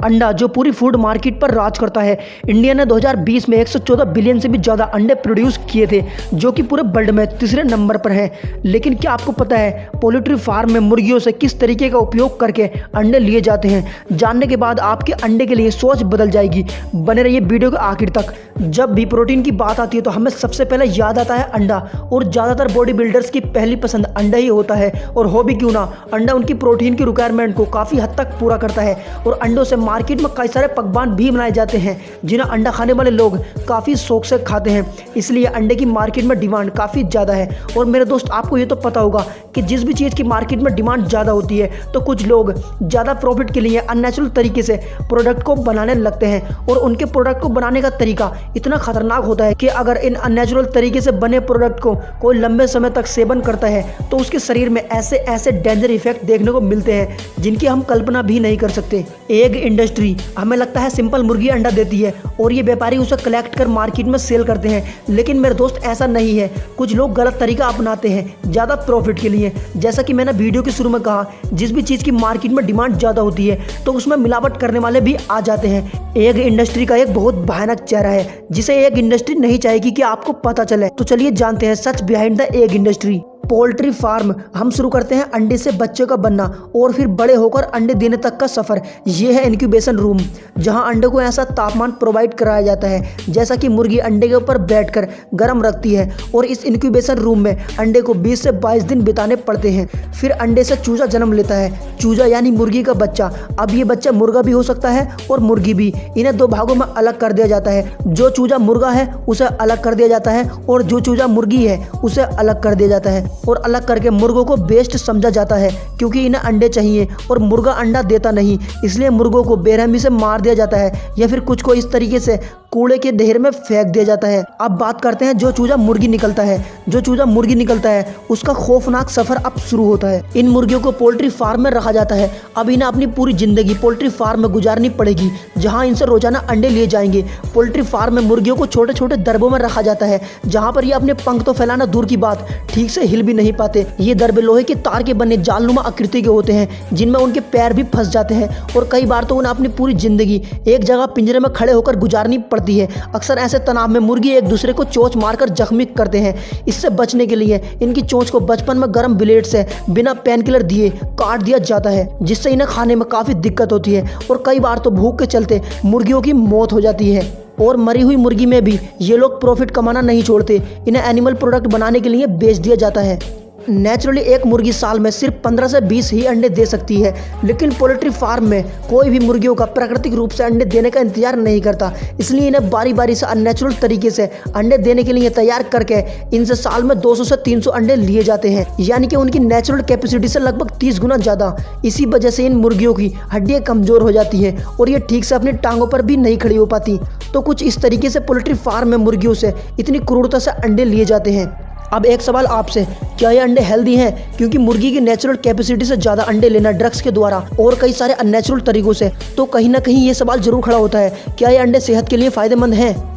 अंडा जो पूरी फूड मार्केट पर राज करता है। इंडिया ने 2020 में 114 बिलियन से भी ज़्यादा अंडे प्रोड्यूस किए थे, जो कि पूरे वर्ल्ड में तीसरे नंबर पर है। लेकिन क्या आपको पता है पोल्ट्री फार्म में मुर्गियों से किस तरीके का उपयोग करके अंडे लिए जाते हैं? जानने के बाद आपके अंडे के लिए सोच बदल जाएगी। बने रहिए वीडियो के आखिर तक। जब भी प्रोटीन की बात आती है तो हमें सबसे पहले याद आता है अंडा, और ज़्यादातर बॉडी बिल्डर्स की पहली पसंद अंडा ही होता है। और हो भी क्यों ना, अंडा उनकी प्रोटीन की रिक्वायरमेंट को काफ़ी हद तक पूरा करता है। और अंडों से मार्केट में कई सारे पकवान भी बनाए जाते हैं जिन्हें अंडा खाने वाले लोग काफ़ी शौक से खाते हैं। इसलिए अंडे की मार्केट में डिमांड काफ़ी ज़्यादा है। और मेरे दोस्त, आपको ये तो पता होगा कि जिस भी चीज़ की मार्केट में डिमांड ज़्यादा होती है तो कुछ लोग ज़्यादा प्रॉफिट के लिए अननेचुरल तरीके से प्रोडक्ट को बनाने लगते हैं। और उनके प्रोडक्ट को बनाने का तरीका इतना खतरनाक होता है कि अगर इन अननेचुरल तरीके से बने प्रोडक्ट को कोई लंबे समय तक सेवन करता है तो उसके शरीर में ऐसे ऐसे डेंजर इफेक्ट देखने को मिलते हैं जिनकी हम कल्पना भी नहीं कर सकते। एग इंडस्ट्री हमें लगता है सिंपल मुर्गी अंडा देती है और ये व्यापारी उसे कलेक्ट कर मार्केट में सेल करते हैं, लेकिन मेरे दोस्त ऐसा नहीं है। कुछ लोग गलत तरीका अपनाते हैं ज़्यादा प्रॉफिट के लिए। जैसा कि मैंने वीडियो के शुरू में कहा, जिस भी चीज़ की मार्केट में डिमांड ज़्यादा होती है तो उसमें मिलावट करने वाले भी आ जाते हैं। एग इंडस्ट्री का एक बहुत भयानक चेहरा है जिसे एग इंडस्ट्री नहीं चाहेगी कि आपको पता चले। तो चलिए जानते हैं सच behind the egg industry. Poultry farm हम शुरू करते हैं अंडे से बच्चे का बनना और फिर बड़े होकर अंडे देने तक का सफ़र। ये है इंक्यूबेशन रूम, जहां अंडे को ऐसा तापमान प्रोवाइड कराया जाता है जैसा कि मुर्गी अंडे के ऊपर बैठकर गर्म रखती है। और इस इंक्यूबेशन रूम में अंडे को 20 से 22 दिन बिताने पड़ते हैं। फिर अंडे से चूजा जन्म लेता है। चूजा यानी मुर्गी का बच्चा। अब ये बच्चा मुर्गा भी हो सकता है और मुर्गी भी। इन्हें दो भागों में अलग कर दिया जाता है। जो चूजा मुर्गा है उसे अलग कर दिया जाता है और जो चूजा मुर्गी है उसे अलग कर दिया जाता है। और अलग करके मुर्गों को बेस्ट समझा जाता है क्योंकि इन्हें अंडे चाहिए और मुर्गा अंडा देता नहीं, इसलिए मुर्गों को बेरहमी से मार दिया जाता है या फिर कुछ को इस तरीके से कूड़े के ढेर में फेंक दिया जाता है। अब बात करते हैं जो चूजा मुर्गी निकलता है। जो चूजा मुर्गी निकलता है उसका खौफनाक सफर अब शुरू होता है। इन मुर्गियों को पोल्ट्री फार्म में रखा जाता है। अब इन्हें अपनी पूरी जिंदगी पोल्ट्री फार्म में गुजारनी पड़ेगी, जहां इनसे रोजाना अंडे लिए जाएंगे। पोल्ट्री फार्म में मुर्गियों को छोटे छोटे दरबों में रखा जाता है, जहां पर ये अपने पंख तो फैलाना दूर की बात, ठीक से हिल भी नहीं पाते। ये दरबे लोहे के तार के बने जालनुमा आकृति के होते हैं जिनमें उनके पैर भी फंस जाते हैं। और कई बार तो उन्हें अपनी पूरी जिंदगी एक जगह पिंजरे में खड़े होकर गुजारनी पड़ती है। अक्सर ऐसे तनाव में मुर्गी एक दूसरे को चोंच मारकर जख्मी करते हैं। इससे बचने के लिए इनकी चोंच को बचपन में गर्म ब्लेड से बिना पेन किलर दिए काट दिया जाता है, जिससे इन्हें खाने में काफ़ी दिक्कत होती है। और कई बार तो भूख के चलते मुर्गियों की मौत हो जाती है। और मरी हुई मुर्गी में भी ये लोग प्रॉफिट कमाना नहीं छोड़ते। इन्हें एनिमल प्रोडक्ट बनाने के लिए बेच दिया जाता है। नेचुरली एक मुर्गी साल में सिर्फ 15 से 20 ही अंडे दे सकती है, लेकिन पोल्ट्री फार्म में कोई भी मुर्गियों का प्राकृतिक रूप से अंडे देने का इंतजार नहीं करता। इसलिए इन्हें बारी बारी से अननेचुरल तरीके से अंडे देने के लिए तैयार करके इनसे साल में 200 से 300 अंडे लिए जाते हैं, यानी कि उनकी नेचुरल कैपेसिटी से लगभग 30 गुना ज़्यादा। इसी वजह से इन मुर्गियों की हड्डियाँ कमज़ोर हो जाती हैं और ये ठीक से अपनी टांगों पर भी नहीं खड़ी हो पाती। तो कुछ इस तरीके से पोल्ट्री फार्म में मुर्गियों से इतनी क्रूरता से अंडे लिए जाते हैं। अब एक सवाल आपसे, क्या ये अंडे हेल्दी हैं? क्योंकि मुर्गी की नेचुरल कैपेसिटी से ज़्यादा अंडे लेना ड्रग्स के द्वारा और कई सारे अननेचुरल तरीकों से, तो कहीं ना कहीं ये सवाल जरूर खड़ा होता है, क्या ये अंडे सेहत के लिए फ़ायदेमंद हैं?